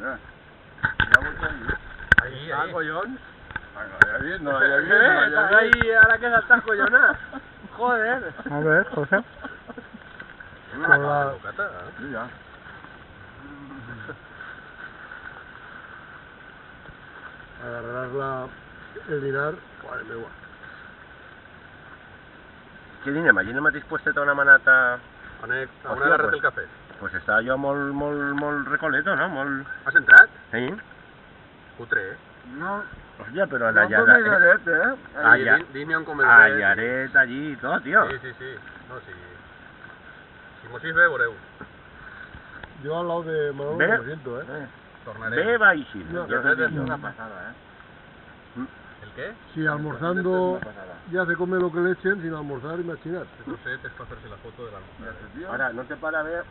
Ya. Ya voy ahí. Ahí, collón. No había visto. Estás ahí ahora que estás collona. Joder. A ver, José. Con la bocata. Sí, ya. Agarrar el dinar. Vale, me va. Què dinem? Allí no m'ha dispuestat una manata... Anec, a Hòstia, una agarrat pues. el cafè. Pues estava jo molt recoleto, no? Molt... Has entrat? Sí? Cutre, eh? No. Hòstia, però No allà... comillaret, Allà. Dime on comer. Allaret allí i tot, tio. Sí. No, sí. Si mos hi ve, veureu. Yo al lado de Manolo Ve. lo siento, Tornarem. Ve baixi. No, ja t'ho dic jo. una pasada, El què? Si almorzando ya se come lo que le echen, sin almorzar, imaginad. No sé, és per fer-se la foto de l'almorzar. Ara, no te para bé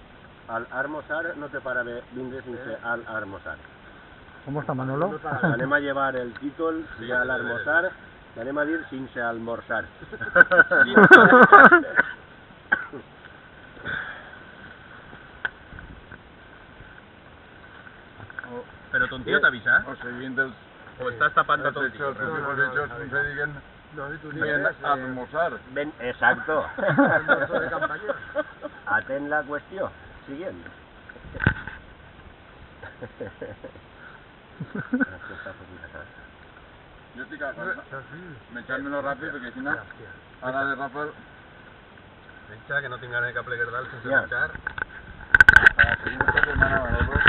al almorzar, no te para bé vindre sense al almorzar. ¿Cómo está Manolo? Anem a llevar el títol de al almorzar, i anem a dir sense almorzar. Però ton tio t'avisa? O seguint els... O estàs tapant a ton Els tio? hechos, los hechos, se diguen... No, si tú Ven a almorzar. Ben, exacto. almuerzo de campaña. Atén la qüestió. Siguiente. Jo estic menjant-me-lo ràpid perquè si no, ara de Rafael, Menja, que no tinc ganes de cap leguerdal sense Ja. menjar. para seguir esta semana Manolo,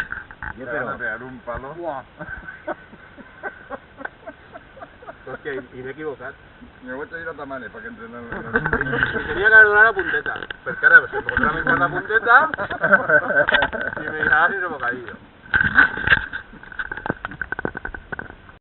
Ja, te van a però... pegar un palo. Hòstia, i m'he equivocat. Me voy a ir a Tamales para que entrenen. I tenia que haver donat la punteta, perquè ara se podrà menjar la punteta i me dirà si és bocadillo.